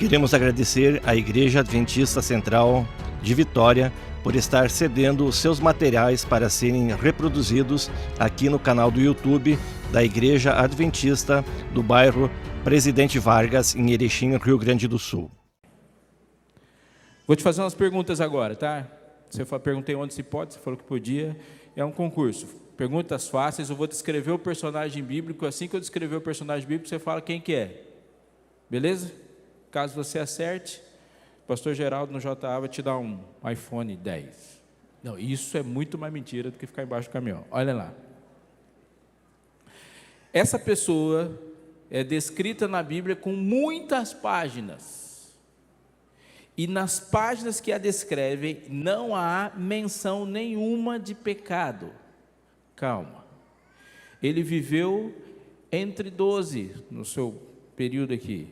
Queremos agradecer à Igreja Adventista Central de Vitória por estar cedendo os seus materiais para serem reproduzidos aqui no canal do YouTube da Igreja Adventista do bairro Presidente Vargas, em Erechim, Rio Grande do Sul. Vou te fazer umas perguntas agora, tá? Você perguntei onde se pode, você falou que podia. É um concurso. Perguntas fáceis, eu vou descrever o personagem bíblico. Assim que eu descrever o personagem bíblico, você fala quem que é. Beleza? Caso você acerte, o pastor Geraldo no JA vai te dar um iPhone 10. Não, isso é muito mais mentira do que ficar embaixo do caminhão. Olha lá. Essa pessoa é descrita na Bíblia com muitas páginas. E nas páginas que a descrevem, não há menção nenhuma de pecado. Calma. Ele viveu entre 12, no seu período aqui.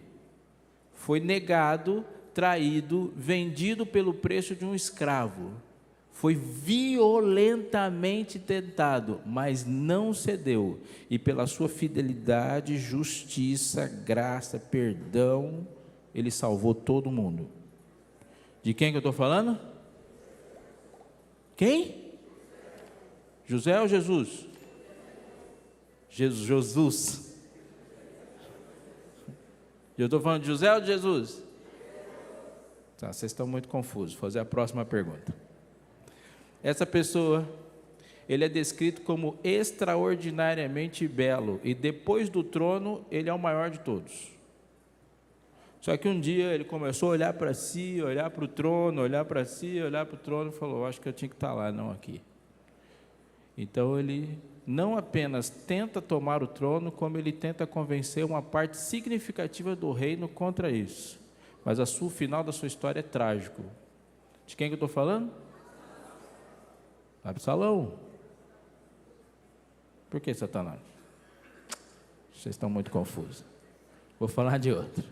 Foi negado, traído, vendido pelo preço de um escravo. Foi violentamente tentado, mas não cedeu. E pela sua fidelidade, justiça, graça, perdão, ele salvou todo mundo. De quem que eu estou falando? Quem? José ou Jesus? Jesus. Eu estou falando de José ou de Jesus? Tá, vocês estão muito confusos. Vou fazer a próxima pergunta. Essa pessoa, ele é descrito como extraordinariamente belo, e depois do trono, ele é o maior de todos. Só que um dia ele começou a olhar para si, olhar para o trono, olhar para si, olhar para o trono, e falou: acho que eu tinha que estar lá, não aqui. Então ele não apenas tenta tomar o trono, como ele tenta convencer uma parte significativa do reino contra isso. Mas o final da sua história é trágico. De quem que eu estou falando? Absalão. Por que Satanás? Vocês estão muito confusos. Vou falar de outro.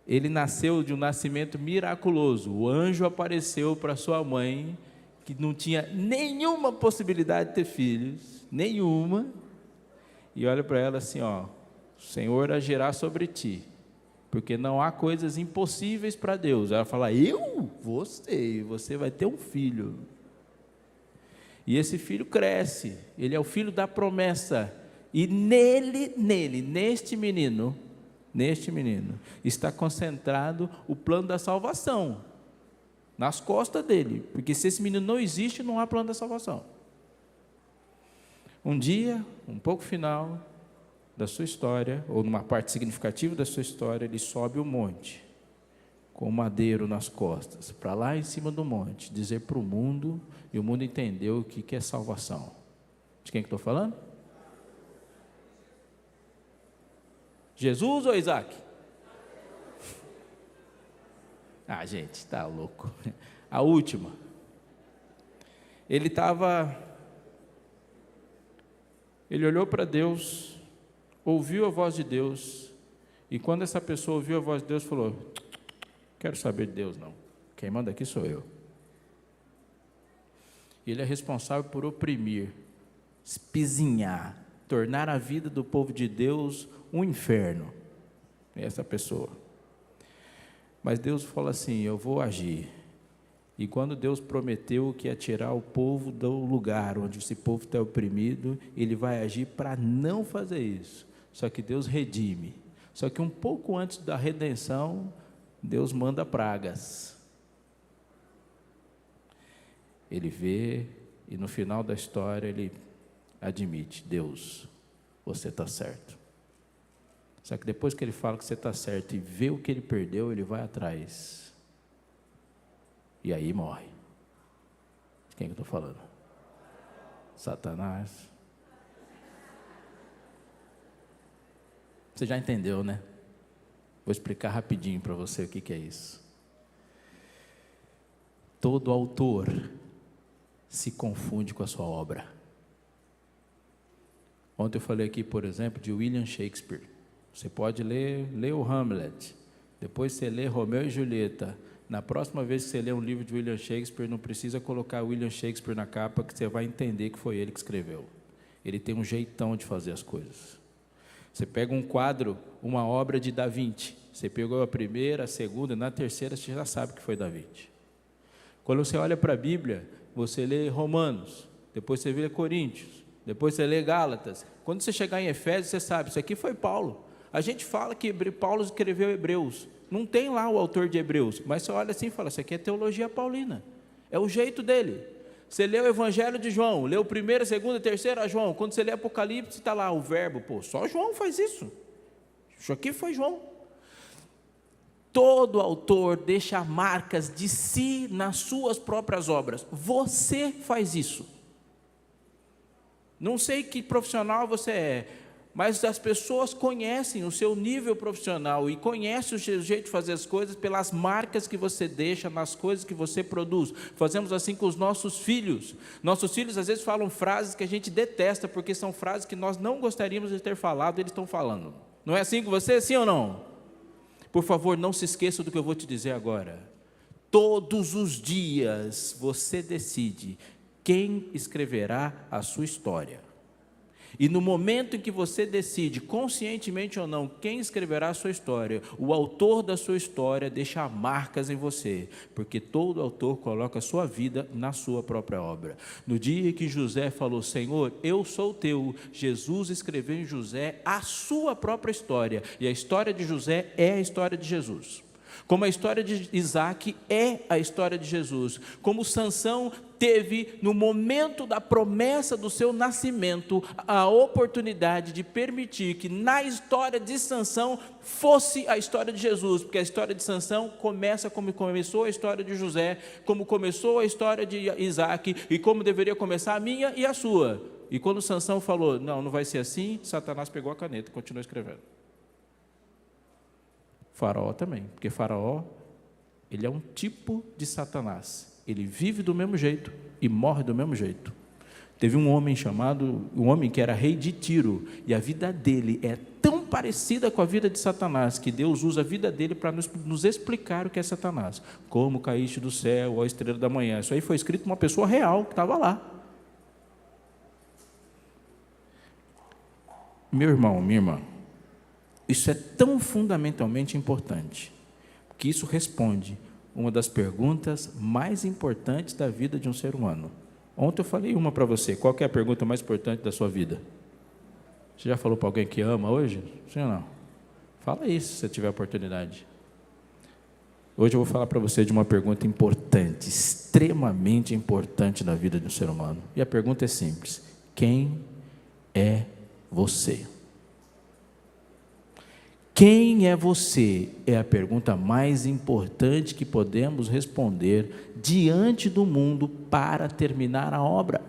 Ele nasceu de um nascimento miraculoso. O anjo apareceu para sua mãe, que não tinha nenhuma possibilidade de ter filhos, nenhuma, e olha para ela assim, ó: o Senhor agirá sobre ti, porque não há coisas impossíveis para Deus. Ela fala: você vai ter um filho. E esse filho cresce, ele é o filho da promessa, e neste menino, está concentrado o plano da salvação, nas costas dele, porque se esse menino não existe, não há plano da salvação. Um dia, um pouco final da sua história, ou numa parte significativa da sua história, ele sobe o monte, com um madeiro nas costas, para lá em cima do monte, dizer para o mundo, e o mundo entendeu o que é salvação. De quem que estou falando? Jesus ou Isaac? Ah, gente, está louco. A última. Ele olhou para Deus, ouviu a voz de Deus, e quando essa pessoa ouviu a voz de Deus, falou: quero saber de Deus não, quem manda aqui sou eu. Ele é responsável por oprimir, espizinhar, tornar a vida do povo de Deus um inferno. Essa pessoa. Mas Deus fala assim: eu vou agir. E quando Deus prometeu que ia tirar o povo do lugar onde esse povo está oprimido, Ele vai agir para não fazer isso. Só que Deus redime. Só que um pouco antes da redenção, Deus manda pragas. Ele vê, e no final da história ele admite: Deus, você está certo. Só que depois que ele fala que você está certo e vê o que ele perdeu, ele vai atrás. E aí morre. De quem que eu estou falando? Satanás. Você já entendeu, né? Vou explicar rapidinho para você o que é isso. Todo autor se confunde com a sua obra. Ontem eu falei aqui, por exemplo, de William Shakespeare. Você pode ler o Hamlet, depois você lê Romeu e Julieta. Na próxima vez que você ler um livro de William Shakespeare, não precisa colocar William Shakespeare na capa, que você vai entender que foi ele que escreveu. Ele tem um jeitão de fazer as coisas. Você pega um quadro, uma obra de Da Vinci, você pegou a primeira, a segunda, na terceira você já sabe que foi Da Vinci. Quando você olha para a Bíblia, você lê Romanos, depois você lê Coríntios, depois você lê Gálatas. Quando você chegar em Efésios, você sabe, isso aqui foi Paulo. A gente fala que Paulo escreveu Hebreus, não tem lá o autor de Hebreus, mas você olha assim e fala, isso aqui é teologia paulina, é o jeito dele. Você lê o Evangelho de João, lê o 1º, 2º, 3º João, quando você lê Apocalipse, está lá o verbo, só João faz isso, isso aqui foi João. Todo autor deixa marcas de si nas suas próprias obras, você faz isso. Não sei que profissional você é, mas as pessoas conhecem o seu nível profissional e conhecem o seu jeito de fazer as coisas pelas marcas que você deixa nas coisas que você produz. Fazemos assim com os nossos filhos. Nossos filhos às vezes falam frases que a gente detesta, porque são frases que nós não gostaríamos de ter falado, eles estão falando. Não é assim com você, sim ou não? Por favor, não se esqueça do que eu vou te dizer agora. Todos os dias você decide quem escreverá a sua história. E no momento em que você decide, conscientemente ou não, quem escreverá a sua história, o autor da sua história deixa marcas em você, porque todo autor coloca a sua vida na sua própria obra. No dia que José falou, Senhor, eu sou teu, Jesus escreveu em José a sua própria história, e a história de José é a história de Jesus. Como a história de Isaac é a história de Jesus, como Sansão teve, no momento da promessa do seu nascimento, a oportunidade de permitir que na história de Sansão fosse a história de Jesus, porque a história de Sansão começa como começou a história de José, como começou a história de Isaac, e como deveria começar a minha e a sua. E quando Sansão falou, não vai ser assim, Satanás pegou a caneta e continuou escrevendo. Faraó também, porque Faraó, ele é um tipo de Satanás, ele vive do mesmo jeito e morre do mesmo jeito. Teve um homem que era rei de Tiro, e a vida dele é tão parecida com a vida de Satanás, que Deus usa a vida dele para nos explicar o que é Satanás. Como caíste do céu, ó estrela da manhã. Isso aí foi escrito por uma pessoa real, que estava lá. Meu irmão, minha irmã, isso é tão fundamentalmente importante, que isso responde uma das perguntas mais importantes da vida de um ser humano. Ontem eu falei uma para você, qual que é a pergunta mais importante da sua vida? Você já falou para alguém que ama hoje? Sim ou não? Fala isso, se você tiver oportunidade. Hoje eu vou falar para você de uma pergunta importante, extremamente importante na vida de um ser humano. E a pergunta é simples: quem é você? Quem é você? É a pergunta mais importante que podemos responder diante do mundo para terminar a obra.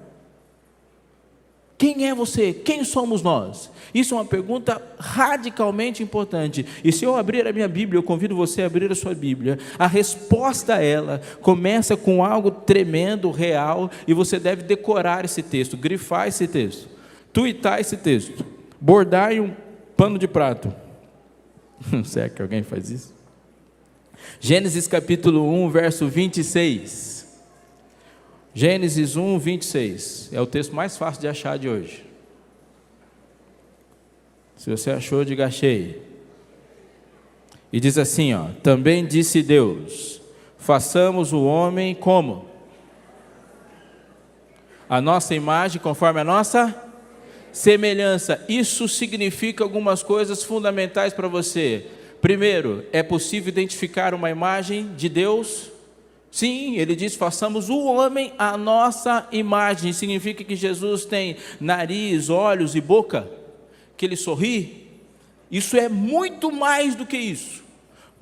Quem é você? Quem somos nós? Isso é uma pergunta radicalmente importante. E se eu abrir a minha Bíblia, eu convido você a abrir a sua Bíblia, a resposta a ela começa com algo tremendo, real, e você deve decorar esse texto, grifar esse texto, tuitar esse texto, bordar em um pano de prato. Será que alguém faz isso? Gênesis capítulo 1, verso 26. Gênesis 1, 26. É o texto mais fácil de achar de hoje. Se você achou, diga achei. E diz assim, também disse Deus, façamos o homem como? A nossa imagem conforme a nossa semelhança. Isso significa algumas coisas fundamentais para você. Primeiro, é possível identificar uma imagem de Deus? Sim, ele diz, façamos o homem à nossa imagem. Significa que Jesus tem nariz, olhos e boca? Que ele sorri? Isso é muito mais do que isso.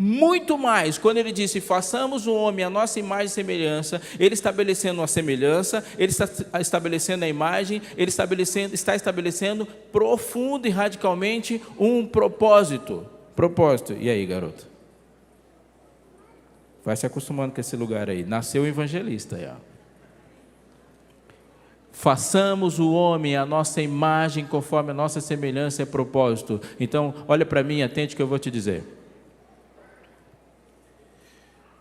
Muito mais. Quando ele disse, façamos o homem à nossa imagem e semelhança, ele estabelecendo uma semelhança, ele está estabelecendo a imagem, ele está estabelecendo profundo e radicalmente um propósito. E aí, garoto? Vai se acostumando com esse lugar aí. Nasceu o evangelista aí, Façamos o homem à nossa imagem, conforme a nossa semelhança e propósito. Então, olha para mim, atente que eu vou te dizer.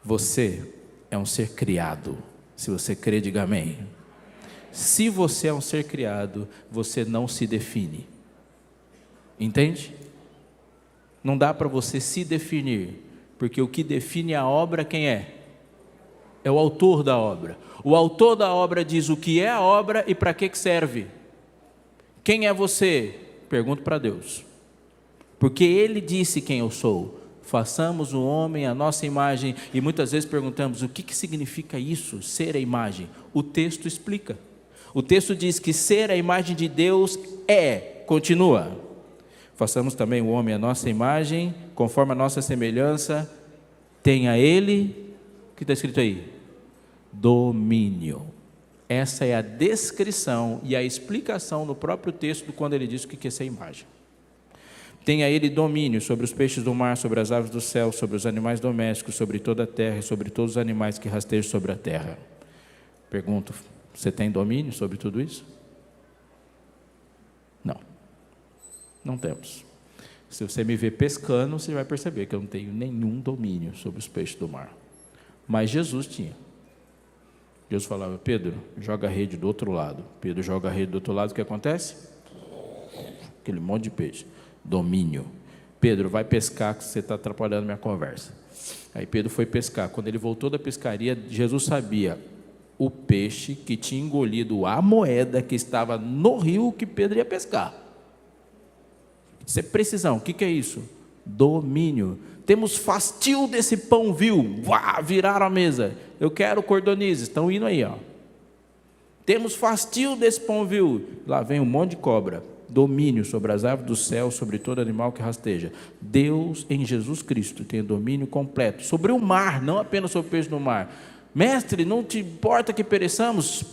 Você é um ser criado. Se você crê, diga amém. Se você é um ser criado, você não se define. Entende? Não dá para você se definir, porque o que define a obra, quem é? É o autor da obra. O autor da obra diz o que é a obra e para que serve. Quem é você? Pergunto para Deus. Porque Ele disse quem eu sou. Façamos o homem à nossa imagem. E muitas vezes perguntamos, o que significa isso, ser a imagem? O texto explica. O texto diz que ser a imagem de Deus continua. Façamos também o homem à nossa imagem, conforme a nossa semelhança, tenha ele, o que está escrito aí? Domínio. Essa é a descrição e a explicação no próprio texto quando ele diz o que é essa imagem. Tenha ele domínio sobre os peixes do mar, sobre as aves do céu, sobre os animais domésticos, sobre toda a terra e sobre todos os animais que rastejam sobre a terra. Pergunto, você tem domínio sobre tudo isso? Não temos. Se você me ver pescando, você vai perceber que eu não tenho nenhum domínio sobre os peixes do mar. Mas Jesus tinha. Jesus falava, Pedro, joga a rede do outro lado. Pedro joga a rede do outro lado, o que acontece? Aquele monte de peixe. Domínio. Pedro, vai pescar, que você está atrapalhando minha conversa. Aí Pedro foi pescar. Quando ele voltou da pescaria, Jesus sabia o peixe que tinha engolido a moeda que estava no rio que Pedro ia pescar. Isso é precisão. O que é isso? Domínio. Temos fastio desse pão vil. Viraram a mesa. Eu quero cordonizes. Estão indo aí, ó. Temos fastio desse pão vil. Lá vem um monte de cobra. Domínio sobre as aves do céu, sobre todo animal que rasteja. Deus em Jesus Cristo tem domínio completo sobre o mar, não apenas sobre o peixe do mar. Mestre, não te importa que pereçamos?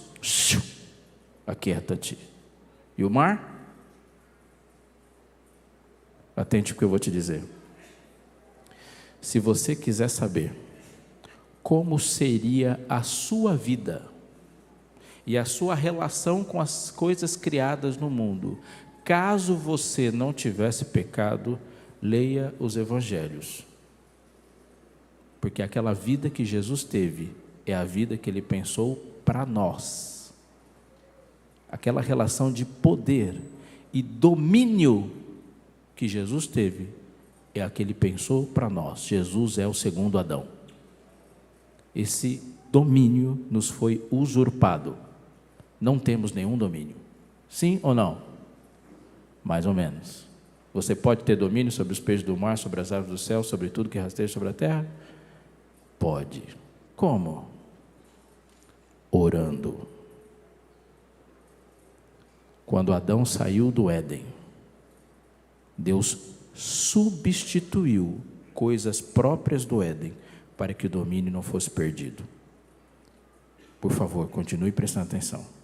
Aquieta-te. E o mar? Atente o que eu vou te dizer. Se você quiser saber como seria a sua vida e a sua relação com as coisas criadas no mundo, caso você não tivesse pecado, leia os evangelhos. Porque aquela vida que Jesus teve é a vida que Ele pensou para nós. Aquela relação de poder e domínio que Jesus teve é a que Ele pensou para nós. Jesus é o segundo Adão. Esse domínio nos foi usurpado. Não temos nenhum domínio. Sim ou não? Mais ou menos. Você pode ter domínio sobre os peixes do mar, sobre as aves do céu, sobre tudo que rasteja sobre a terra? Pode. Como? Orando. Quando Adão saiu do Éden, Deus substituiu coisas próprias do Éden para que o domínio não fosse perdido. Por favor, continue prestando atenção.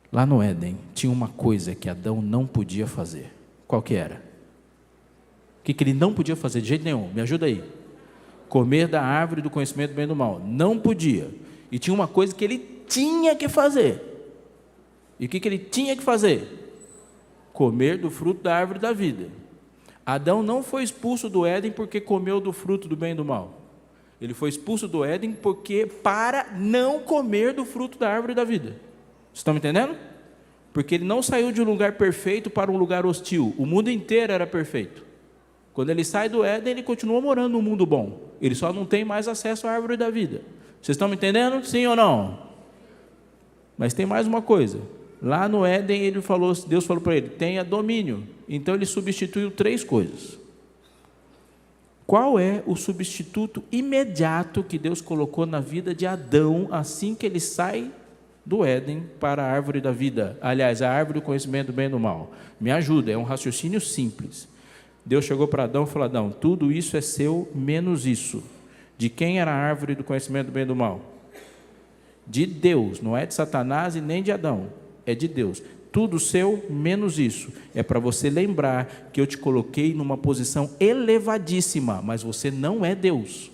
Lá no Éden tinha uma coisa que Adão não podia fazer. Qual que era? O que ele não podia fazer de jeito nenhum? Me ajuda aí. Comer da árvore do conhecimento do bem e do mal. Não podia. E tinha uma coisa que ele tinha que fazer. E o que ele tinha que fazer? Comer do fruto da árvore da vida. Adão não foi expulso do Éden porque comeu do fruto do bem e do mal. Ele foi expulso do Éden para não comer do fruto da árvore da vida. Vocês estão me entendendo? Porque ele não saiu de um lugar perfeito para um lugar hostil. O mundo inteiro era perfeito. Quando ele sai do Éden, ele continua morando num mundo bom. Ele só não tem mais acesso à árvore da vida. Vocês estão me entendendo? Sim ou não? Mas tem mais uma coisa. Lá no Éden, Deus falou para ele, tenha domínio. Então ele substituiu 3 coisas. Qual é o substituto imediato que Deus colocou na vida de Adão assim que ele sai do Éden para a árvore da vida? Aliás, a árvore do conhecimento do bem e do mal. Me ajuda, é um raciocínio simples. Deus chegou para Adão e falou, Adão, tudo isso é seu, menos isso. De quem era a árvore do conhecimento do bem e do mal? De Deus, não é de Satanás e nem de Adão, é de Deus. Tudo seu, menos isso. É para você lembrar que eu te coloquei numa posição elevadíssima, mas você não é Deus.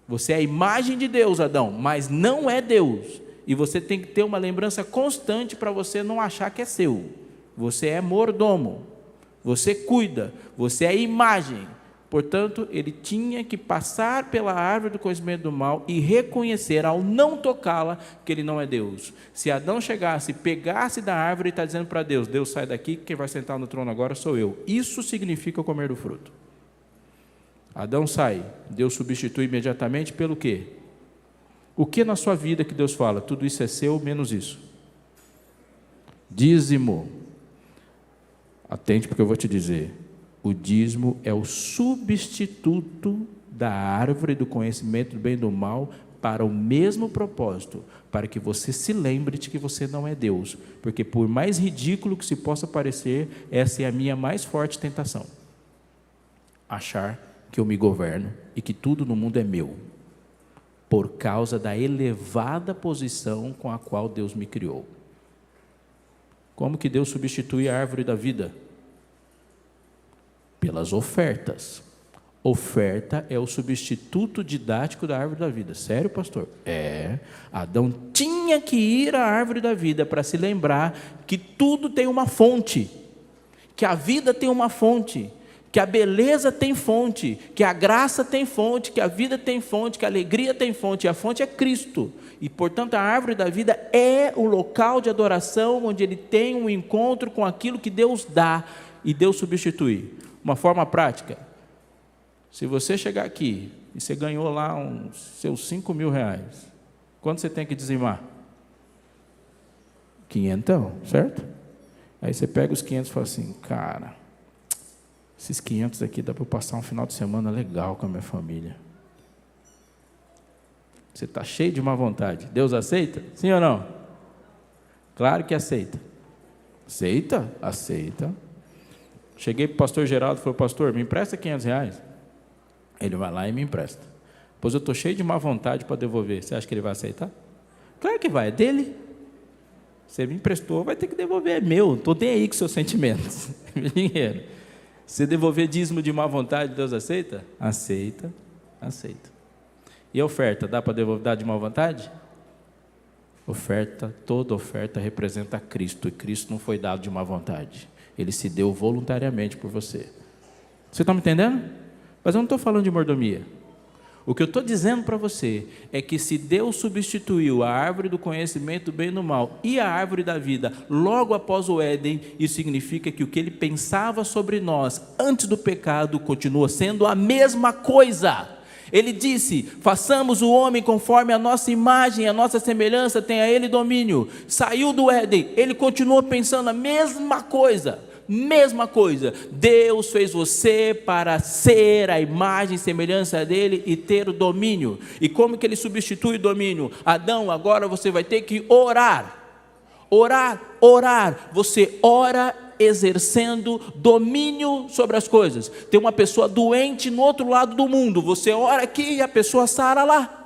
Você é a imagem de Deus, Adão, mas não é Deus. E você tem que ter uma lembrança constante para você não achar que é seu. Você é mordomo, você cuida, você é imagem. Portanto, ele tinha que passar pela árvore do conhecimento do mal e reconhecer, ao não tocá-la, que ele não é Deus. Se Adão chegasse, pegasse da árvore e está dizendo para Deus, Deus, sai daqui, quem vai sentar no trono agora sou eu. Isso significa comer do fruto. Adão sai, Deus substitui imediatamente pelo quê? O que na sua vida que Deus fala? Tudo isso é seu, menos isso. Dízimo. Atente porque eu vou te dizer. O dízimo é o substituto da árvore do conhecimento do bem e do mal para o mesmo propósito, para que você se lembre de que você não é Deus, porque por mais ridículo que se possa parecer, essa é a minha mais forte tentação, achar que eu me governo e que tudo no mundo é meu, por causa da elevada posição com a qual Deus me criou. Como que Deus substitui a árvore da vida? Pelas ofertas. Oferta é o substituto didático da árvore da vida. Sério, pastor? Adão tinha que ir à árvore da vida para se lembrar que tudo tem uma fonte, que a vida tem uma fonte, que a beleza tem fonte, que a graça tem fonte, que a vida tem fonte, que a alegria tem fonte, e a fonte é Cristo. E, portanto, a árvore da vida é o local de adoração onde ele tem um encontro com aquilo que Deus dá e Deus substitui. Uma forma prática, se você chegar aqui e você ganhou lá uns seus 5 mil reais, quanto você tem que dizimar? 500, certo? Aí você pega os 500 e fala assim, cara, esses 500 aqui dá para eu passar um final de semana legal com a minha família. Você está cheio de má vontade. Deus aceita? Sim ou não? Claro que aceita. Aceita? Aceita. Cheguei para o pastor Geraldo e falei, pastor, me empresta 500 reais. Ele vai lá e me empresta. Pois eu estou cheio de má vontade para devolver. Você acha que ele vai aceitar? Claro que vai, é dele. Você me emprestou, vai ter que devolver, é meu. Estou nem aí com seus sentimentos. Dinheiro. Se devolver dízimo de má vontade, Deus aceita? Aceita, aceita. E a oferta, dá para devolver de má vontade? Oferta, toda oferta representa Cristo, e Cristo não foi dado de má vontade. Ele se deu voluntariamente por você. Você está me entendendo? Mas eu não estou falando de mordomia. O que eu estou dizendo para você é que se Deus substituiu a árvore do conhecimento do bem e do mal e a árvore da vida logo após o Éden, isso significa que o que ele pensava sobre nós antes do pecado continua sendo a mesma coisa. Ele disse, façamos o homem conforme a nossa imagem, a nossa semelhança, tenha ele domínio. Saiu do Éden, ele continuou pensando a mesma coisa. Mesma coisa, Deus fez você para ser a imagem e semelhança dele e ter o domínio. E como que ele substitui o domínio? Adão, agora você vai ter que orar. Orar, orar. Você ora exercendo domínio sobre as coisas. Tem uma pessoa doente no outro lado do mundo, você ora aqui e a pessoa sara lá.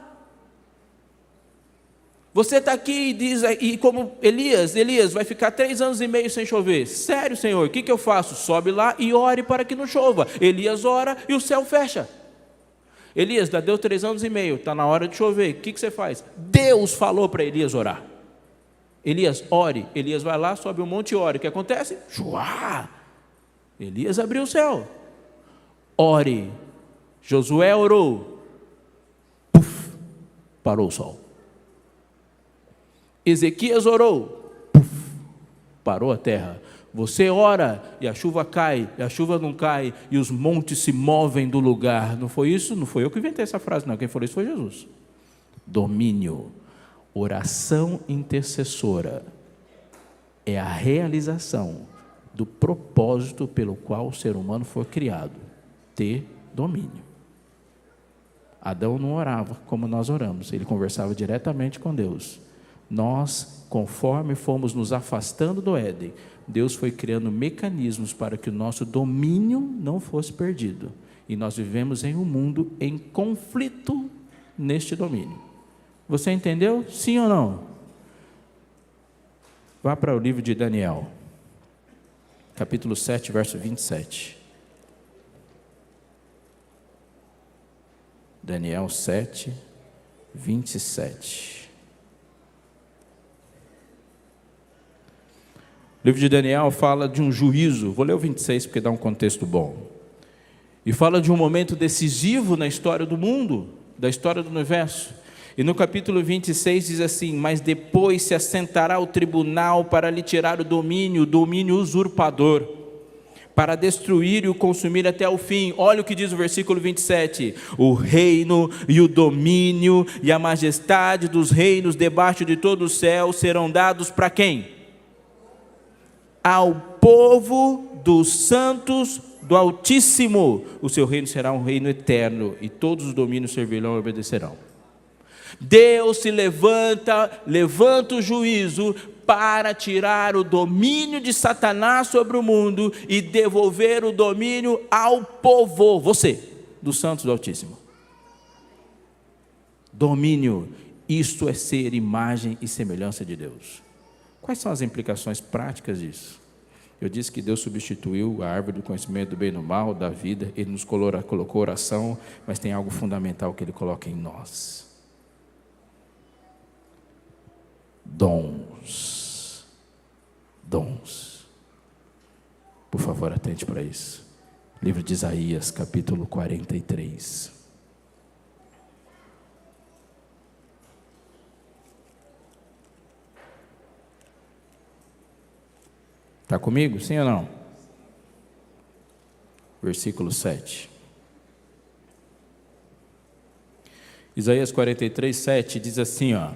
Você está aqui e diz, e como Elias, vai ficar 3 anos e meio sem chover. Sério, Senhor, o que eu faço? Sobe lá e ore para que não chova. Elias ora e o céu fecha. Elias, deu 3 anos e meio, está na hora de chover. O que você faz? Deus falou para Elias orar. Elias, ore. Elias vai lá, sobe um monte e ora. O que acontece? Joá! Elias abriu o céu. Ore. Josué orou. Puf, parou o sol. Ezequias orou, puf, parou a terra. Você ora e a chuva cai, e a chuva não cai, e os montes se movem do lugar. Não foi isso? Não foi eu que inventei essa frase, não. Quem falou isso foi Jesus. Domínio, oração intercessora, é a realização do propósito pelo qual o ser humano foi criado, ter domínio. Adão não orava como nós oramos, ele conversava diretamente com Deus. Nós, conforme fomos nos afastando do Éden, Deus foi criando mecanismos para que o nosso domínio não fosse perdido. E nós vivemos em um mundo em conflito neste domínio. Você entendeu? Sim ou não? Vá para o livro de Daniel, capítulo 7, verso 27. Daniel 7, 27. O livro de Daniel fala de um juízo. Vou ler o 26 porque dá um contexto bom. E fala de um momento decisivo na história do mundo, da história do universo. E no capítulo 26 diz assim: mas depois se assentará o tribunal para lhe tirar o domínio usurpador, para destruir e o consumir até o fim. Olha o que diz o versículo 27: o reino e o domínio e a majestade dos reinos debaixo de todo o céu serão dados para quem? Ao povo dos santos do Altíssimo. O seu reino será um reino eterno, e todos os domínios servirão e obedecerão. Deus se levanta o juízo para tirar o domínio de Satanás sobre o mundo e devolver o domínio ao povo, você, dos santos do Altíssimo. Domínio, isto é ser imagem e semelhança de Deus. Quais são as implicações práticas disso? Eu disse que Deus substituiu a árvore do conhecimento do bem e do mal, da vida. Ele nos colocou oração, mas tem algo fundamental que Ele coloca em nós: dons. Por favor, atente para isso. Livro de Isaías, capítulo 43. Está comigo? Sim ou não? Versículo 7. Isaías 43, 7 diz assim, ó.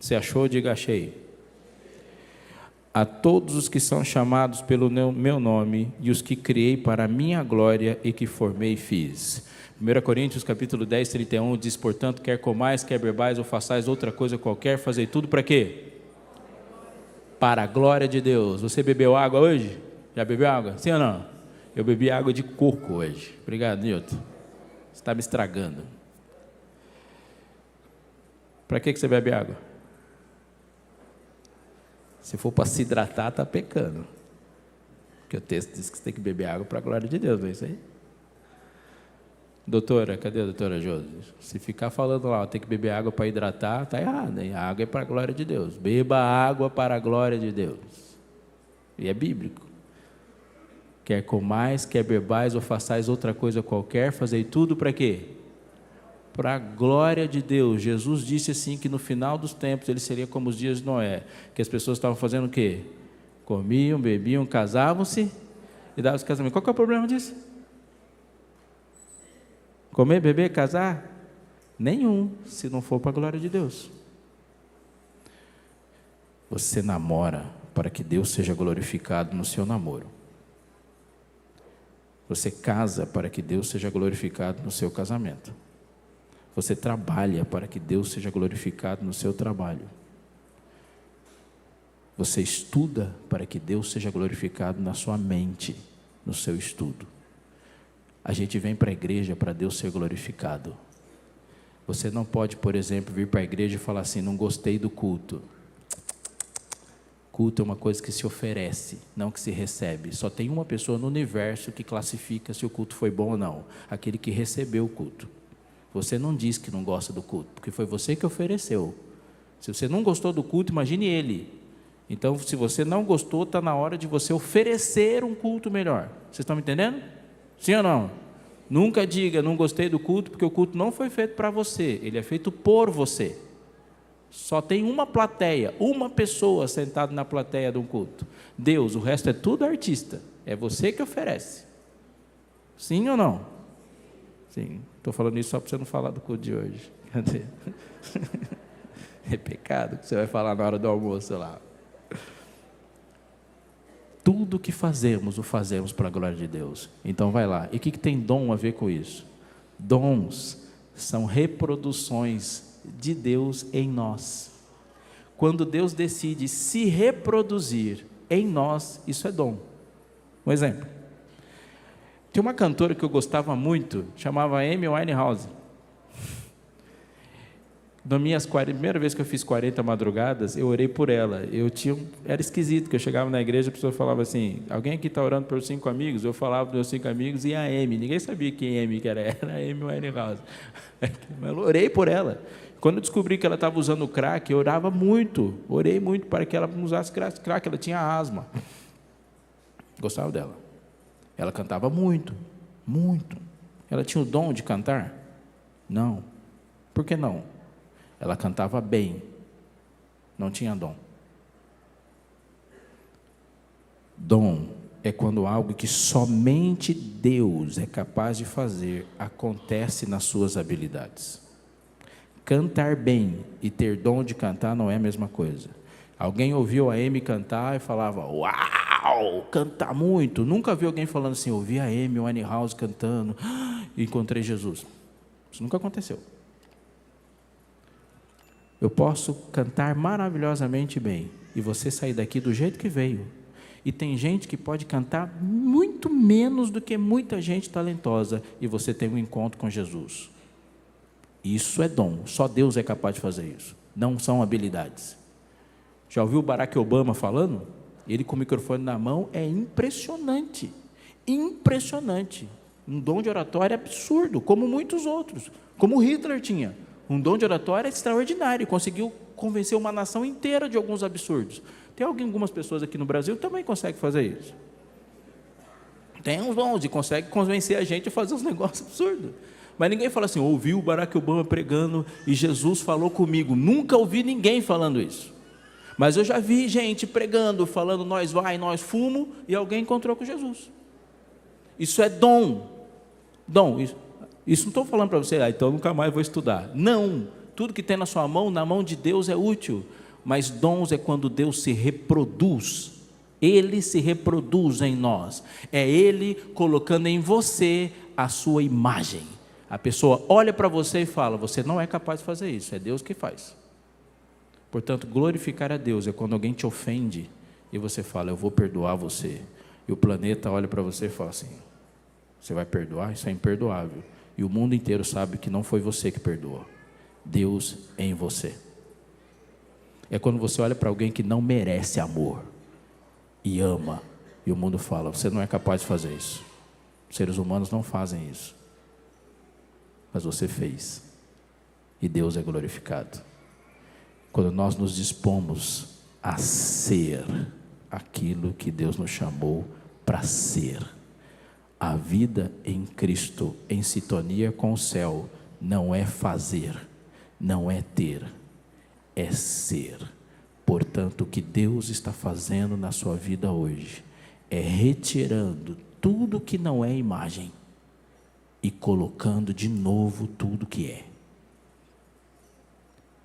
Você achou? Diga achei. A todos os que são chamados pelo meu nome e os que criei para a minha glória e que formei e fiz. 1 Coríntios capítulo 10, 31 diz: portanto, quer comais, quer bebais ou façais outra coisa qualquer, fazei tudo para quê? Para a glória de Deus. Você bebeu água hoje? Já bebeu água? Sim ou não? Eu bebi água de coco hoje. Obrigado, Nilton. Você está me estragando. Para que você bebe água? Se for para se hidratar, está pecando. Porque o texto diz que você tem que beber água para a glória de Deus, não é isso aí? Doutora, cadê a doutora Josi? Se ficar falando lá, tem que beber água para hidratar, está errado, hein? A água é para a glória de Deus. Beba água para a glória de Deus. E é bíblico. Quer comais, quer bebais ou façais outra coisa qualquer, fazei tudo para quê? Para a glória de Deus. Jesus disse assim que no final dos tempos ele seria como os dias de Noé, que as pessoas estavam fazendo o quê? Comiam, bebiam, casavam-se e davam os casamentos. Qual que é o problema disso? Comer, beber, casar? Nenhum, se não for para a glória de Deus. Você namora para que Deus seja glorificado no seu namoro. Você casa para que Deus seja glorificado no seu casamento. Você trabalha para que Deus seja glorificado no seu trabalho. Você estuda para que Deus seja glorificado na sua mente, no seu estudo. A gente vem para a igreja para Deus ser glorificado. Você não pode, por exemplo, vir para a igreja e falar assim: não gostei do culto. Culto é uma coisa que se oferece, não que se recebe. Só tem uma pessoa no universo que classifica se o culto foi bom ou não: aquele que recebeu o culto. Você não diz que não gosta do culto, porque foi você que ofereceu. Se você não gostou do culto, imagine ele. Então, se você não gostou, está na hora de você oferecer um culto melhor. Vocês estão me entendendo? Sim ou não? Nunca diga, não gostei do culto, porque o culto não foi feito para você, ele é feito por você. Só tem uma plateia, uma pessoa sentada na plateia de um culto. Deus, o resto é tudo artista. É você que oferece. Sim ou não? Sim. Estou falando isso só para você não falar do culto de hoje. É pecado que você vai falar na hora do almoço lá. Tudo que fazemos, o fazemos para a glória de Deus. Então vai lá. E o que tem dom a ver com isso? Dons são reproduções de Deus em nós. Quando Deus decide se reproduzir em nós, isso é dom. Um exemplo. Tem uma cantora que eu gostava muito, chamava Amy Winehouse. Na primeira vez que eu fiz 40 madrugadas, eu orei por ela. Era esquisito, que eu chegava na igreja, a pessoa falava assim: alguém aqui está orando pelos 5 amigos? Eu falava dos meus 5 amigos e a Amy. Ninguém sabia quem Amy que era a Amy Winehouse. Mas eu orei por ela. Quando eu descobri que ela estava usando crack, eu orava muito. Orei muito para que ela não usasse crack. Ela tinha asma. Gostava dela. Ela cantava muito. Muito. Ela tinha o dom de cantar? Não. Por que não? Ela cantava bem, não tinha dom. Dom é quando algo que somente Deus é capaz de fazer acontece nas suas habilidades. Cantar bem e ter dom de cantar não é a mesma coisa. Alguém ouviu a Amy cantar e falava, uau, canta muito. Nunca vi alguém falando assim, ouvi a Amy Winehouse cantando e encontrei Jesus. Isso nunca aconteceu. Eu posso cantar maravilhosamente bem e você sair daqui do jeito que veio. E tem gente que pode cantar muito menos do que muita gente talentosa e você tem um encontro com Jesus. Isso é dom, só Deus é capaz de fazer isso, não são habilidades. Já ouviu o Barack Obama falando? Ele com o microfone na mão é impressionante, impressionante. Um dom de oratória absurdo, como muitos outros, como Hitler tinha. Um dom de oratória extraordinário, conseguiu convencer uma nação inteira de alguns absurdos. Tem algumas pessoas aqui no Brasil que também conseguem fazer isso. Tem uns dons e conseguem convencer a gente a fazer uns negócios absurdos. Mas ninguém fala assim, ouvi o Barack Obama pregando e Jesus falou comigo. Nunca ouvi ninguém falando isso. Mas eu já vi gente pregando, falando nós vai, nós fumo, e alguém encontrou com Jesus. Isso é dom. Dom, isso não estou falando para você, então nunca mais vou estudar. Não, tudo que tem na sua mão, na mão de Deus é útil. Mas dons é quando Deus se reproduz. Ele se reproduz em nós. É Ele colocando em você a sua imagem. A pessoa olha para você e fala, você não é capaz de fazer isso, é Deus que faz. Portanto, glorificar a Deus é quando alguém te ofende e você fala, eu vou perdoar você. E o planeta olha para você e fala assim, você vai perdoar? Isso é imperdoável. E o mundo inteiro sabe que não foi você que perdoou. Deus é em você. É quando você olha para alguém que não merece amor e ama, e o mundo fala, você não é capaz de fazer isso. Os seres humanos não fazem isso. Mas você fez. E Deus é glorificado. Quando nós nos dispomos a ser aquilo que Deus nos chamou para ser. A vida em Cristo, em sintonia com o céu, não é fazer, não é ter, é ser. Portanto, o que Deus está fazendo na sua vida hoje é retirando tudo que não é imagem e colocando de novo tudo que é.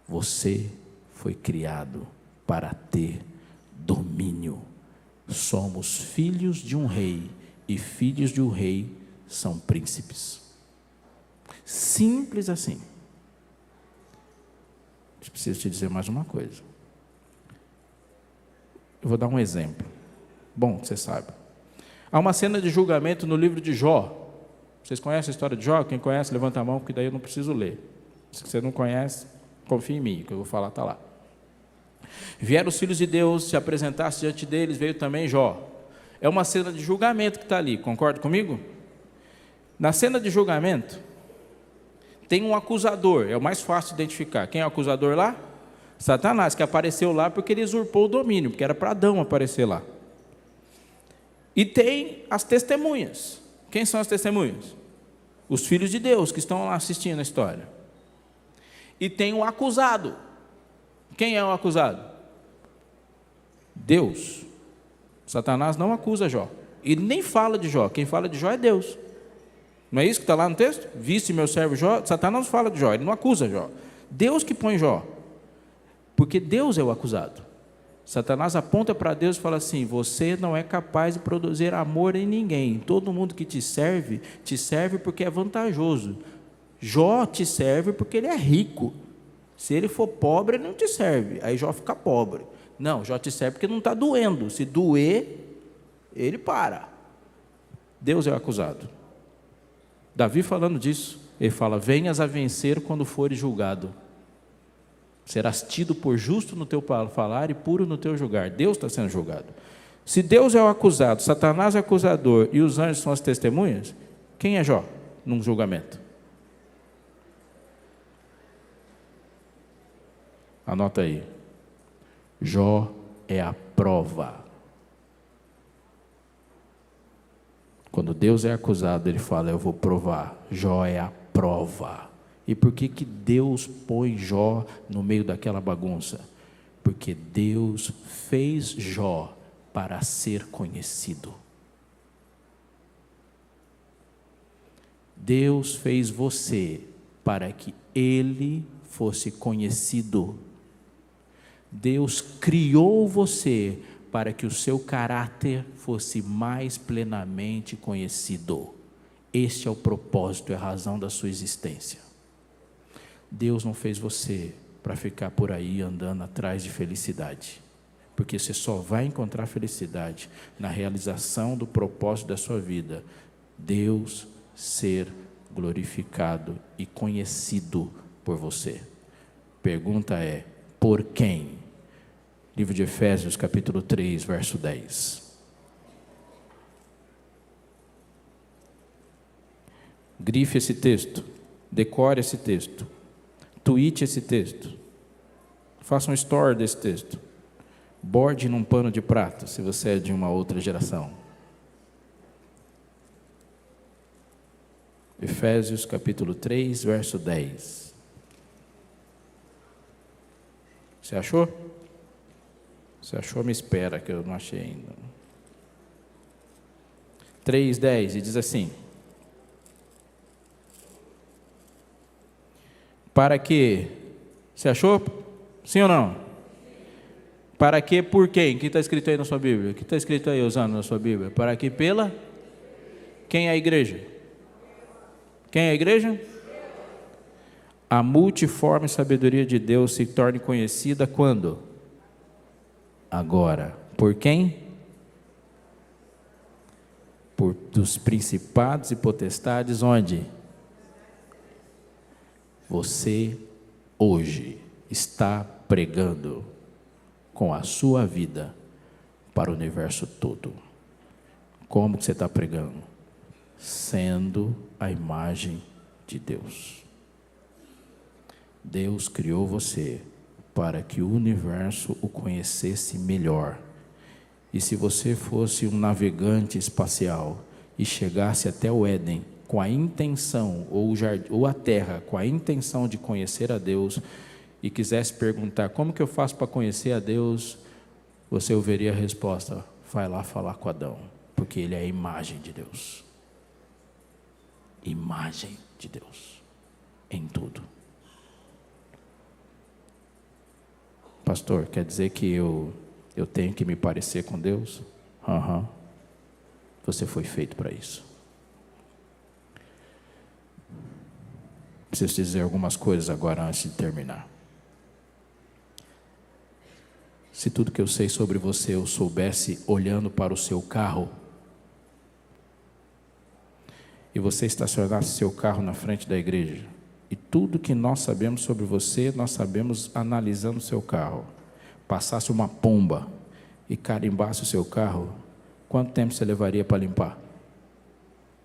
Você foi criado para ter domínio. Somos filhos de um rei e filhos de um rei são príncipes. Simples assim. Eu preciso te dizer mais uma coisa. Eu vou dar um exemplo. Bom, você sabe. Há uma cena de julgamento no livro de Jó. Vocês conhecem a história de Jó? Quem conhece, levanta a mão, porque daí eu não preciso ler. Se você não conhece, confia em mim, o que eu vou falar está lá. Vieram os filhos de Deus, se apresentasse diante deles, veio também Jó. É uma cena de julgamento que está ali, concorda comigo? Na cena de julgamento, tem um acusador, é o mais fácil de identificar. Quem é o acusador lá? Satanás, que apareceu lá porque ele usurpou o domínio, porque era para Adão aparecer lá. E tem as testemunhas. Quem são as testemunhas? Os filhos de Deus que estão lá assistindo a história. E tem o acusado. Quem é o acusado? Deus. Satanás não acusa Jó. Ele nem fala de Jó. Quem fala de Jó é Deus. Não é isso que está lá no texto? Viste meu servo Jó? Satanás não fala de Jó, ele não acusa Jó. Deus que põe Jó. Porque Deus é o acusado. Satanás aponta para Deus e fala assim, você não é capaz de produzir amor em ninguém. Todo mundo que te serve porque é vantajoso. Jó te serve porque ele é rico. Se ele for pobre, ele não te serve. Aí Jó fica pobre. Não, Jó te serve porque não está doendo. Se doer, ele para. Deus é o acusado. Davi falando disso, ele fala, venhas a vencer quando fores julgado. Serás tido por justo no teu falar e puro no teu julgar. Deus está sendo julgado. Se Deus é o acusado, Satanás é o acusador e os anjos são as testemunhas, quem é Jó num julgamento? Anota aí. Jó é a prova. Quando Deus é acusado, ele fala: eu vou provar. Jó é a prova. E por que Deus põe Jó no meio daquela bagunça? Porque Deus fez Jó para ser conhecido. Deus fez você para que ele fosse conhecido. Deus criou você para que o seu caráter fosse mais plenamente conhecido. Este é o propósito e a razão da sua existência. Deus não fez você para ficar por aí andando atrás de felicidade, porque você só vai encontrar felicidade na realização do propósito da sua vida. Deus ser glorificado e conhecido por você. Pergunta é: por quem? Livro de Efésios, capítulo 3, verso 10. Grife esse texto, decore esse texto, tweete esse texto, faça um story desse texto, borde num pano de prata, se você é de uma outra geração. Efésios, capítulo 3, verso 10. Você achou? Se achou, me espera, que eu não achei ainda. 3:10, e diz assim: para que, você achou? Sim ou não? Para que, por quem? O que está escrito aí na sua Bíblia? O que está escrito aí, usando na sua Bíblia? Para que pela? Quem é a igreja? Quem é a igreja? A multiforme sabedoria de Deus se torne conhecida quando? Agora. Por quem? Por dos principados e potestades, onde? Você hoje está pregando com a sua vida para o universo todo. Como que você está pregando? Sendo a imagem de Deus. Deus criou você para que o universo o conhecesse melhor. E se você fosse um navegante espacial e chegasse até o Éden com a intenção, ou a terra, com a intenção de conhecer a Deus, e quisesse perguntar: como que eu faço para conhecer a Deus? Você ouviria a resposta: vai lá falar com Adão, porque ele é a imagem de Deus. Imagem de Deus em tudo. Pastor, quer dizer que eu tenho que me parecer com Deus? Você foi feito para isso. Preciso dizer algumas coisas agora antes de terminar. Se tudo que eu sei sobre você eu soubesse olhando para o seu carro, e você estacionasse seu carro na frente da igreja, e tudo que nós sabemos sobre você, nós sabemos analisando o seu carro, passasse uma pomba e carimbasse o seu carro, quanto tempo você levaria para limpar?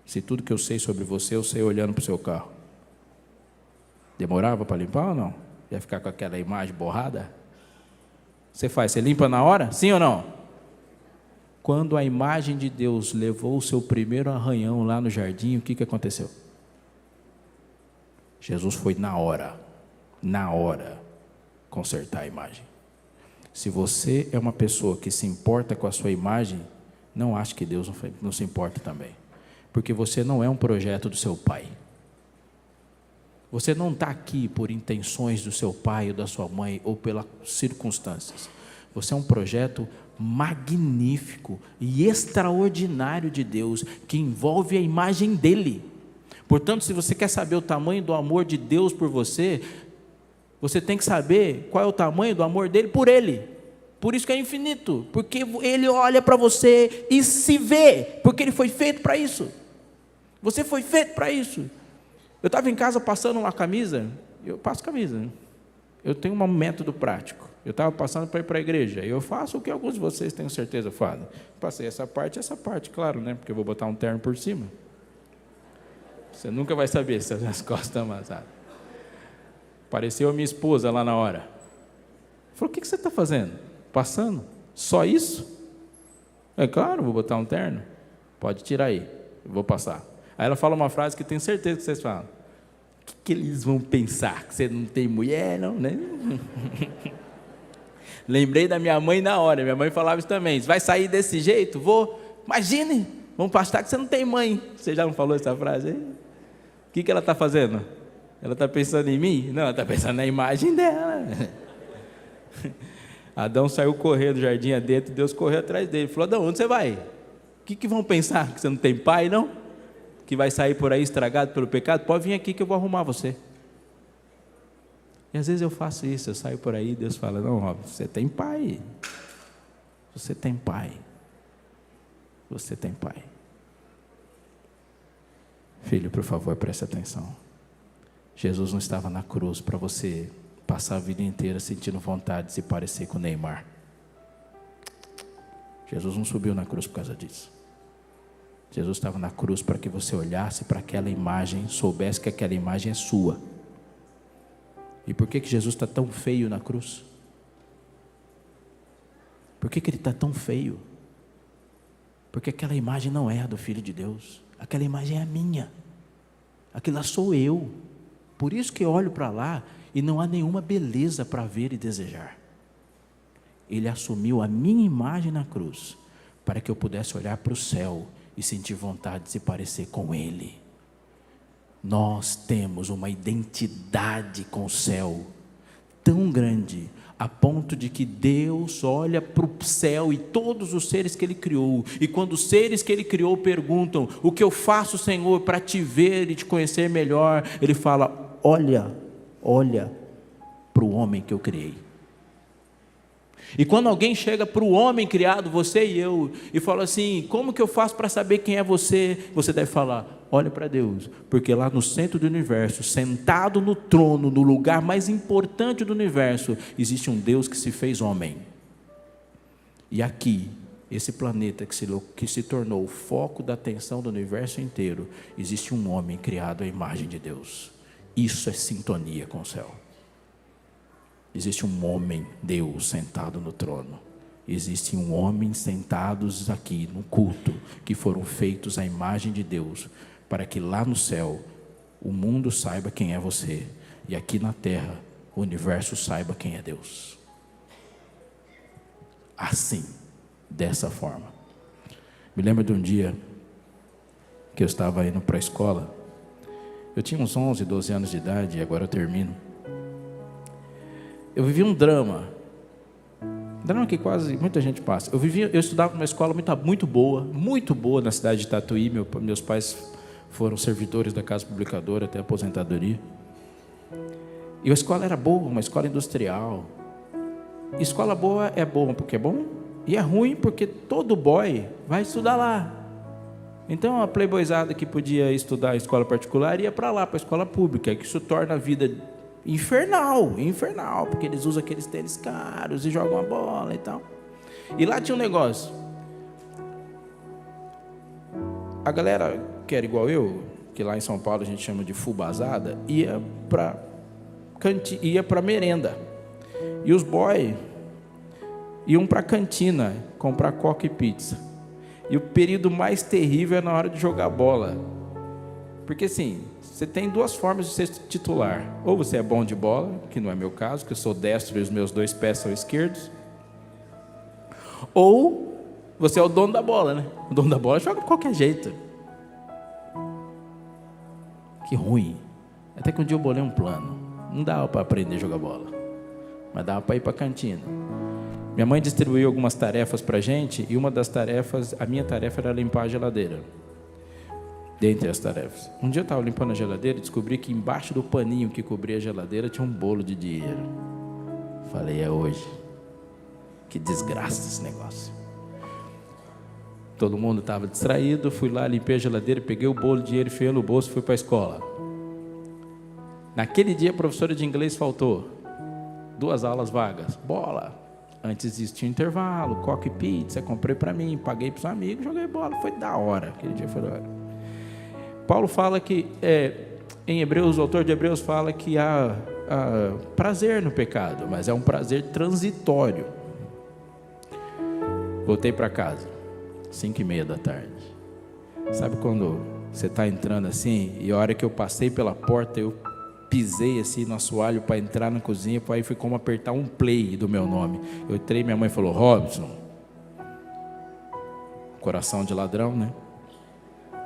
Se tudo que eu sei sobre você, eu sei olhando para o seu carro. Demorava para limpar ou não? Ia ficar com aquela imagem borrada? Você limpa na hora? Sim ou não? Quando a imagem de Deus levou o seu primeiro arranhão lá no jardim, o que aconteceu? Jesus foi na hora, consertar a imagem. Se você é uma pessoa que se importa com a sua imagem, não ache que Deus não se importa também. Porque você não é um projeto do seu pai. Você não está aqui por intenções do seu pai ou da sua mãe ou pelas circunstâncias. Você é um projeto magnífico e extraordinário de Deus, que envolve a imagem dele. Portanto, se você quer saber o tamanho do amor de Deus por você, você tem que saber qual é o tamanho do amor dele por ele. Por isso que é infinito, porque ele olha para você e se vê, porque ele foi feito para isso. Você foi feito para isso. Eu estava em casa passando uma camisa, eu passo camisa, né? Eu tenho um método prático. Eu estava passando para ir para a igreja, eu faço o que alguns de vocês tenho certeza fazem. Passei essa parte, claro, né? Porque eu vou botar um terno por cima. Você nunca vai saber se as minhas costas estão amassadas. Apareceu a minha esposa lá na hora. Falou: o que você está fazendo? Passando? Só isso? É claro, vou botar um terno. Pode tirar aí. vou passar. Aí ela fala uma frase que eu tenho certeza que vocês falam. O que eles vão pensar? Que você não tem mulher, não, né? Lembrei da minha mãe na hora. Minha mãe falava isso também. Você vai sair desse jeito? Vou. Imagine, vamos pastar que você não tem mãe. Você já não falou essa frase aí? O que ela está fazendo? Ela está pensando em mim? Não, ela está pensando na imagem dela. Adão saiu correndo do jardim adentro, Deus correu atrás dele. Falou: Adão, onde você vai? O que vão pensar? Que você não tem pai, não? Que vai sair por aí estragado pelo pecado? Pode vir aqui que eu vou arrumar você. E às vezes eu faço isso, eu saio por aí e Deus fala: não, Robson, você tem pai. Você tem pai. Você tem pai. Filho, por favor, preste atenção. Jesus não estava na cruz para você passar a vida inteira sentindo vontade de se parecer com o Neymar. Jesus não subiu na cruz por causa disso. Jesus estava na cruz para que você olhasse para aquela imagem, soubesse que aquela imagem é sua. E por que Jesus está tão feio na cruz? Por que ele está tão feio? Porque aquela imagem não é a do Filho de Deus. Aquela imagem é a minha. Aquilo lá sou eu. Por isso que eu olho para lá e não há nenhuma beleza para ver e desejar. Ele assumiu a minha imagem na cruz para que eu pudesse olhar para o céu e sentir vontade de se parecer com Ele. Nós temos uma identidade com o céu tão grande, a ponto de que Deus olha para o céu e todos os seres que Ele criou, e quando os seres que Ele criou perguntam: o que eu faço, Senhor, para te ver e te conhecer melhor? Ele fala: olha para o homem que eu criei. E quando alguém chega para o homem criado, você e eu, e fala assim: como que eu faço para saber quem é você? Você deve falar: olha para Deus, porque lá no centro do universo, sentado no trono, no lugar mais importante do universo, existe um Deus que se fez homem. E aqui, esse planeta que se tornou o foco da atenção do universo inteiro, existe um homem criado à imagem de Deus. Isso é sintonia com o céu. Existe um homem, Deus, sentado no trono. Existe um homem sentados aqui no culto, que foram feitos à imagem de Deus, para que lá no céu o mundo saiba quem é você, e aqui na terra o universo saiba quem é Deus. Assim, dessa forma. Me lembro de um dia que eu estava indo para a escola. Eu tinha uns 11, 12 anos de idade, e agora eu termino. Eu vivi um drama que quase muita gente passa. Eu estudava numa escola muito boa na cidade de Tatuí. Meus pais foram servidores da Casa Publicadora até a aposentadoria. E a escola era boa, uma escola industrial. Escola boa é bom porque é bom, e é ruim porque todo boy vai estudar lá. Então a playboyzada que podia estudar em escola particular ia para lá, para a escola pública, que isso torna a vida infernal, porque eles usam aqueles tênis caros e jogam a bola e tal. E lá tinha um negócio. A galera que era igual eu, que lá em São Paulo a gente chama de fubazada, ia para merenda. E os boys iam para a cantina comprar coca e pizza. E o período mais terrível é na hora de jogar bola. Porque assim, você tem duas formas de ser titular. Ou você é bom de bola, que não é meu caso, que eu sou destro e os meus 2 pés são esquerdos. Ou você é o dono da bola, né? O dono da bola joga de qualquer jeito. Que ruim. Até que um dia eu bolei um plano. Não dava para aprender a jogar bola, mas dava para ir para a cantina. Minha mãe distribuiu algumas tarefas para a gente, e uma das tarefas, a minha tarefa era limpar a geladeira. Dentre as tarefas. Um dia eu estava limpando a geladeira e descobri que embaixo do paninho que cobria a geladeira tinha um bolo de dinheiro. Falei: é hoje. Que desgraça esse negócio. Todo mundo estava distraído, fui lá, limpei a geladeira, peguei o bolo de dinheiro, enfiei no bolso e fui para a escola. Naquele dia a professora de inglês faltou. 2 aulas vagas. Bola. Antes disso tinha intervalo, coca e pizza, comprei para mim, paguei para os amigos, joguei bola. Foi da hora. Aquele dia foi da hora. Paulo fala que, em Hebreus, o autor de Hebreus fala que há prazer no pecado, mas é um prazer transitório. Voltei para casa, 5:30 da tarde. Sabe quando você está entrando assim, e a hora que eu passei pela porta, eu pisei assim no assoalho para entrar na cozinha, aí foi como apertar um play do meu nome. Eu entrei, minha mãe falou, Robson, coração de ladrão, né?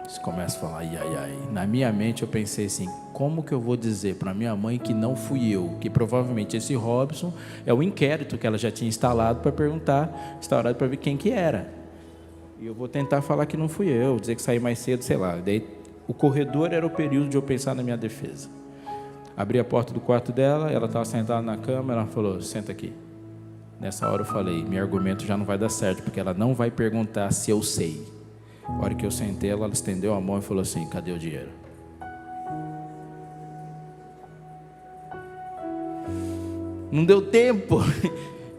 Você começa a falar, ai, ai, ai. Na minha mente eu pensei assim, como que eu vou dizer para minha mãe que não fui eu? Que provavelmente esse Robson é o inquérito que ela já tinha instaurado para ver quem que era. E eu vou tentar falar que não fui eu, dizer que saí mais cedo, sei lá. Daí o corredor era o período de eu pensar na minha defesa. Abri a porta do quarto dela, ela estava sentada na cama, ela falou, senta aqui. Nessa hora eu falei, meu argumento já não vai dar certo, porque ela não vai perguntar se eu sei. A hora que eu sentei, ela estendeu a mão e falou assim, cadê o dinheiro? Não deu tempo.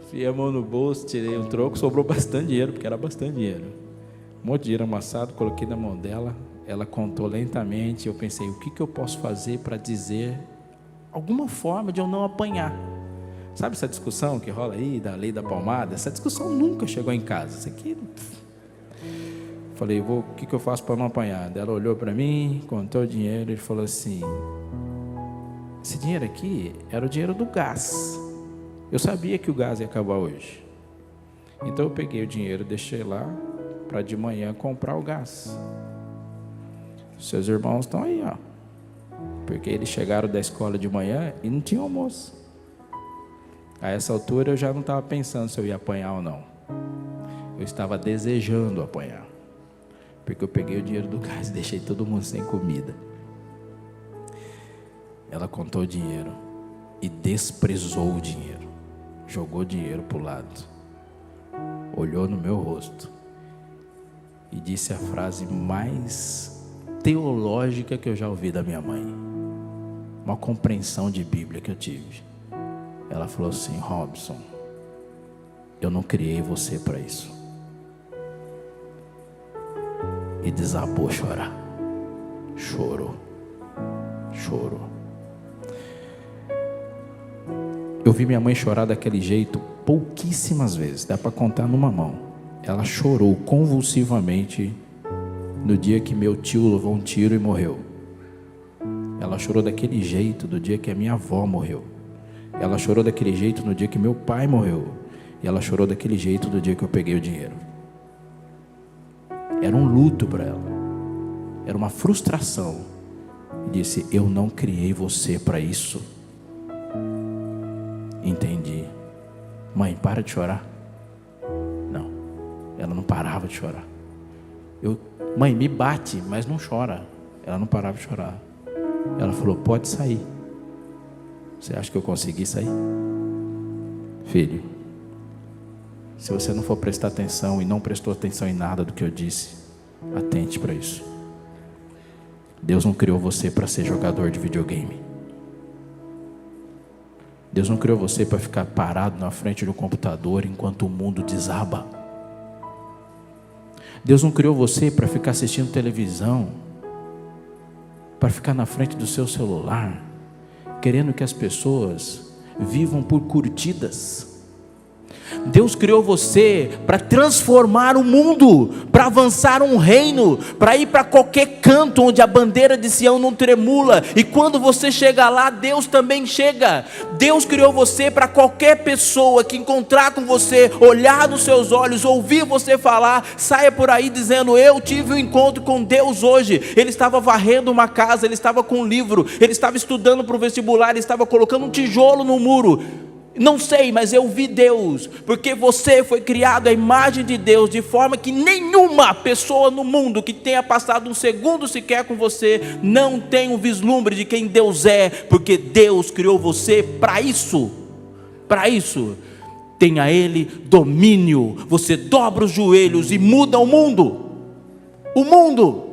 Fiei a mão no bolso, tirei um troco, sobrou bastante dinheiro, porque era bastante dinheiro. Um monte de dinheiro amassado, coloquei na mão dela, ela contou lentamente, eu pensei, o que eu posso fazer para dizer alguma forma de eu não apanhar? Sabe essa discussão que rola aí, da lei da palmada? Essa discussão nunca chegou em casa. Isso aqui... Falei, o que eu faço para não apanhar? Ela olhou para mim, contou o dinheiro e falou assim, esse dinheiro aqui era o dinheiro do gás. Eu sabia que o gás ia acabar hoje. Então eu peguei o dinheiro, deixei lá, para de manhã comprar o gás. Seus irmãos estão aí, ó. Porque eles chegaram da escola de manhã e não tinha almoço. A essa altura eu já não estava pensando se eu ia apanhar ou não. Eu estava desejando apanhar. Porque eu peguei o dinheiro do gás e deixei todo mundo sem comida. Ela contou o dinheiro e desprezou o dinheiro. Jogou o dinheiro para o lado. Olhou no meu rosto e disse a frase mais teológica que eu já ouvi da minha mãe. Uma compreensão de Bíblia que eu tive. Ela falou assim, Robson, eu não criei você para isso. E desabou a chorar. Chorou. Eu vi minha mãe chorar daquele jeito pouquíssimas vezes, dá para contar numa mão. Ela chorou convulsivamente no dia que meu tio levou um tiro e morreu. Ela chorou daquele jeito do dia que a minha avó morreu. Ela chorou daquele jeito no dia que meu pai morreu. E ela chorou daquele jeito do dia que eu peguei o dinheiro. Era um luto para ela. Era uma frustração. E disse, eu não criei você para isso. Entendi. Mãe, para de chorar. Não. Ela não parava de chorar. Mãe, me bate, mas não chora. Ela não parava de chorar. Ela falou, pode sair. Você acha que eu consegui sair? Filho, se você não for prestar atenção e não prestou atenção em nada do que eu disse, atente para isso. Deus não criou você para ser jogador de videogame. Deus não criou você para ficar parado na frente do computador enquanto o mundo desaba. Deus não criou você para ficar assistindo televisão, para ficar na frente do seu celular, querendo que as pessoas vivam por curtidas. Deus criou você para transformar o mundo, para avançar um reino, para ir para qualquer canto onde a bandeira de Sião não tremula, e quando você chega lá, Deus também chega. Deus criou você para qualquer pessoa que encontrar com você, olhar nos seus olhos, ouvir você falar, saia por aí dizendo, eu tive um encontro com Deus hoje. Ele estava varrendo uma casa, ele estava com um livro, ele estava estudando para o vestibular, ele estava colocando um tijolo no muro. Não sei, mas eu vi Deus, porque você foi criado à imagem de Deus, de forma que nenhuma pessoa no mundo que tenha passado um segundo sequer com você, não tem um vislumbre de quem Deus é, porque Deus criou você para isso. Para isso, tenha Ele domínio, você dobra os joelhos e muda o mundo. O mundo.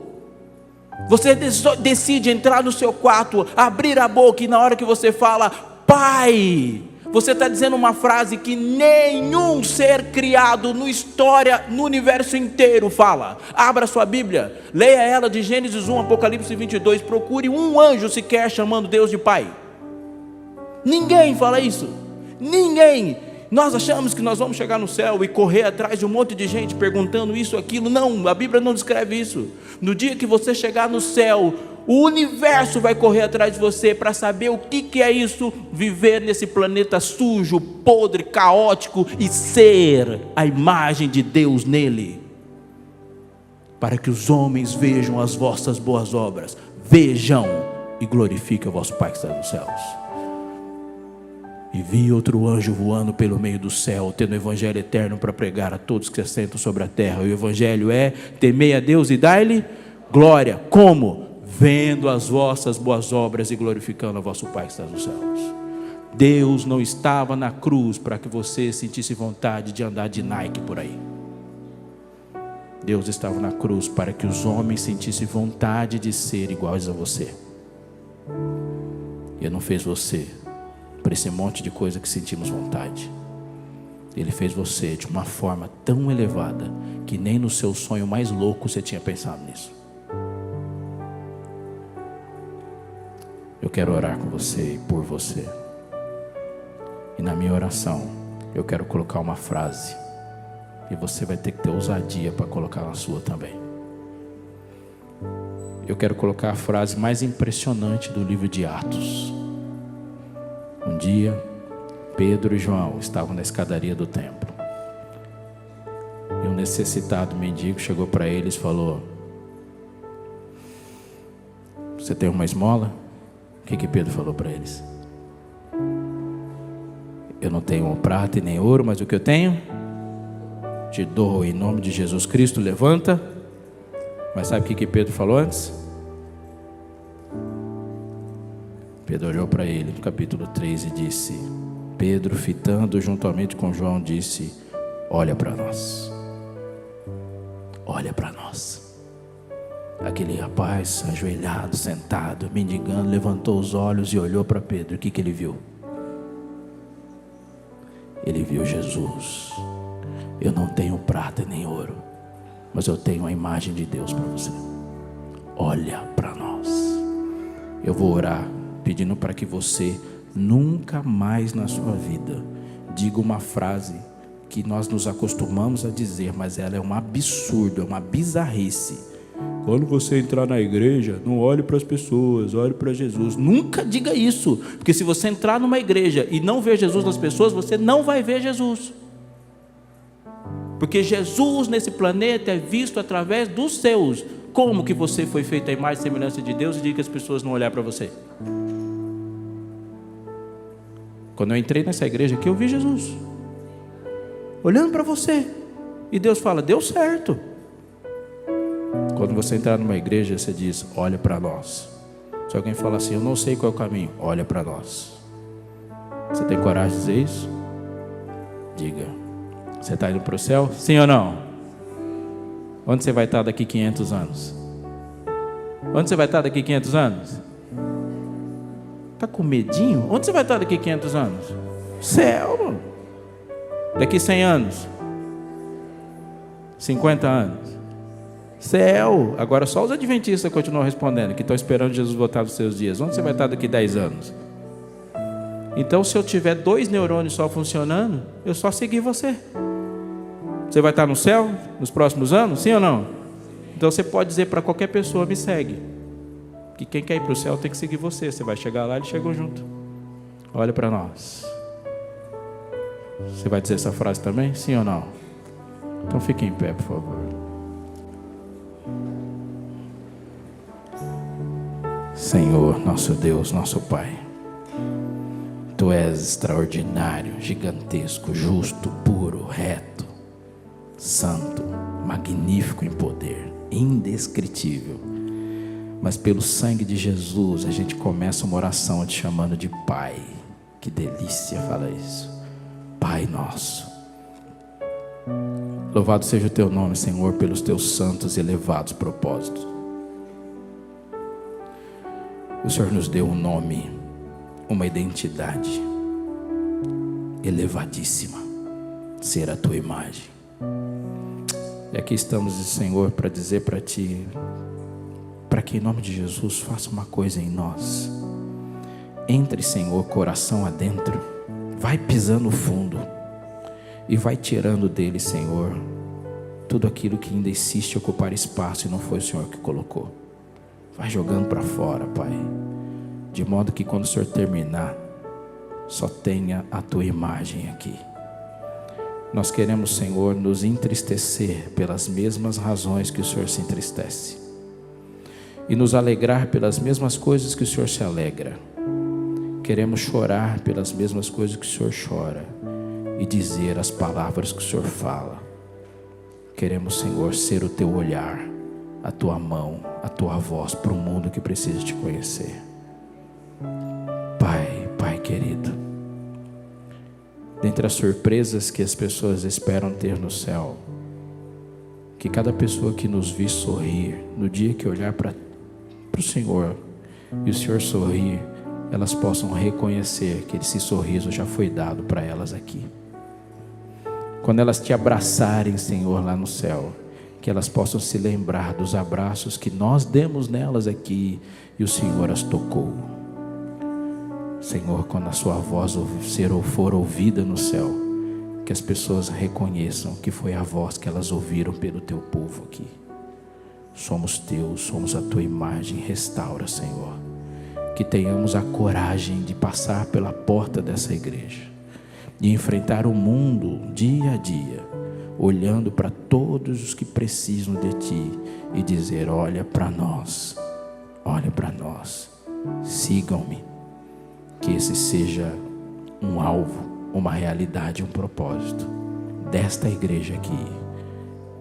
Você decide entrar no seu quarto, abrir a boca, e na hora que você fala, Pai, você está dizendo uma frase que nenhum ser criado no história, no universo inteiro fala. Abra sua Bíblia, leia ela de Gênesis 1, Apocalipse 22, procure um anjo sequer chamando Deus de Pai. Ninguém fala isso, ninguém. Nós achamos que nós vamos chegar no céu e correr atrás de um monte de gente perguntando isso, aquilo. Não, a Bíblia não descreve isso. No dia que você chegar no céu, o universo vai correr atrás de você para saber o que é isso, viver nesse planeta sujo, podre, caótico e ser a imagem de Deus nele. Para que os homens vejam as vossas boas obras, vejam e glorifiquem o vosso Pai que está nos céus. E vi outro anjo voando pelo meio do céu, tendo o evangelho eterno para pregar a todos que se assentam sobre a terra. E o evangelho é: temei a Deus e dai-lhe glória. Como? Vendo as vossas boas obras e glorificando o vosso Pai que está nos céus. Deus não estava na cruz para que você sentisse vontade de andar de Nike por aí. Deus estava na cruz para que os homens sentissem vontade de ser iguais a você. Ele não fez você por esse monte de coisa que sentimos vontade. Ele fez você de uma forma tão elevada que nem no seu sonho mais louco você tinha pensado nisso. Eu quero orar com você e por você. E na minha oração eu quero colocar uma frase, e você vai ter que ter ousadia para colocar na sua também. Eu quero colocar a frase mais impressionante do livro de Atos. Um dia, Pedro e João estavam na escadaria do templo. E um necessitado mendigo chegou para eles e falou: você tem uma esmola? O que Pedro falou para eles? Eu não tenho prata e nem ouro, mas o que eu tenho, te dou em nome de Jesus Cristo, levanta. Mas sabe o que Pedro falou antes? Pedro olhou para ele no capítulo 3 e disse: Pedro, fitando juntamente com João, disse: olha para nós. Olha para nós. Aquele rapaz ajoelhado, sentado, mendigando, levantou os olhos e olhou para Pedro. O que ele viu? Ele viu Jesus. Eu não tenho prata nem ouro, mas eu tenho a imagem de Deus para você. Olha para nós. Eu vou orar pedindo para que você nunca mais na sua vida diga uma frase que nós nos acostumamos a dizer, mas ela é um absurdo, é uma bizarrice. Quando você entrar na igreja, não olhe para as pessoas, olhe para Jesus. Nunca diga isso, porque se você entrar numa igreja e não ver Jesus nas pessoas, você não vai ver Jesus. Porque Jesus nesse planeta é visto através dos seus. Como que você foi feito à imagem e semelhança de Deus e diga que as pessoas não olhar para você? Quando eu entrei nessa igreja aqui, eu vi Jesus olhando para você. E Deus fala: deu certo. Quando você entrar numa igreja, você diz: olha para nós. Se alguém fala assim: eu não sei qual é o caminho, olha para nós. Você tem coragem de dizer isso? Diga. Você está indo para o céu? Sim ou não? Onde você vai estar daqui 500 anos? Onde você vai estar daqui 500 anos? Está com medinho? Onde você vai estar daqui 500 anos? Céu. Daqui 100 anos? 50 anos? Céu. Agora só os adventistas continuam respondendo, que estão esperando Jesus voltar dos seus dias. Onde você vai estar daqui 10 anos? Então, se eu tiver 2 neurônios só funcionando, eu só seguir você. Você vai estar no céu nos próximos anos? Sim ou não? Então você pode dizer para qualquer pessoa: me segue. Que quem quer ir para o céu tem que seguir você. Você vai chegar lá, eles chegam junto. Olha para nós. Você vai dizer essa frase também? Sim ou não? Então fique em pé, por favor. Senhor, nosso Deus, nosso Pai, Tu és extraordinário, gigantesco, justo, puro, reto, santo, magnífico em poder, indescritível. Mas pelo sangue de Jesus a gente começa uma oração te chamando de Pai. Que delícia falar isso. Pai nosso. Louvado seja o Teu nome, Senhor, pelos Teus santos e elevados propósitos. O Senhor nos deu um nome, uma identidade elevadíssima, ser a Tua imagem. E aqui estamos, Senhor, para dizer para Ti, para que em nome de Jesus faça uma coisa em nós. Entre, Senhor, coração adentro, vai pisando fundo, e vai tirando dele, Senhor, tudo aquilo que ainda insiste em ocupar espaço e não foi o Senhor que colocou. Vai jogando para fora, Pai, de modo que quando o Senhor terminar, só tenha a tua imagem aqui. Nós queremos, Senhor, nos entristecer pelas mesmas razões que o Senhor se entristece, e nos alegrar pelas mesmas coisas que o Senhor se alegra. Queremos chorar pelas mesmas coisas que o Senhor chora, e dizer as palavras que o Senhor fala. Queremos, Senhor, ser o teu olhar, a tua mão, a tua voz para o mundo que precisa te conhecer. Pai querido, dentre as surpresas que as pessoas esperam ter no céu, que cada pessoa que nos vir sorrir, no dia que olhar para o Senhor e o Senhor sorrir, elas possam reconhecer que esse sorriso já foi dado para elas aqui. Quando elas te abraçarem, Senhor, lá no céu, que elas possam se lembrar dos abraços que nós demos nelas aqui e o Senhor as tocou. Senhor, quando a sua voz for ouvida no céu, que as pessoas reconheçam que foi a voz que elas ouviram pelo teu povo aqui. Somos teus, somos a tua imagem. Restaura, Senhor, que tenhamos a coragem de passar pela porta dessa igreja, de enfrentar o mundo dia a dia, olhando para todos os que precisam de ti e dizer: olha para nós, sigam-me. Que esse seja um alvo, uma realidade, um propósito desta igreja aqui,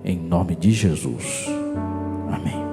em nome de Jesus. Amém.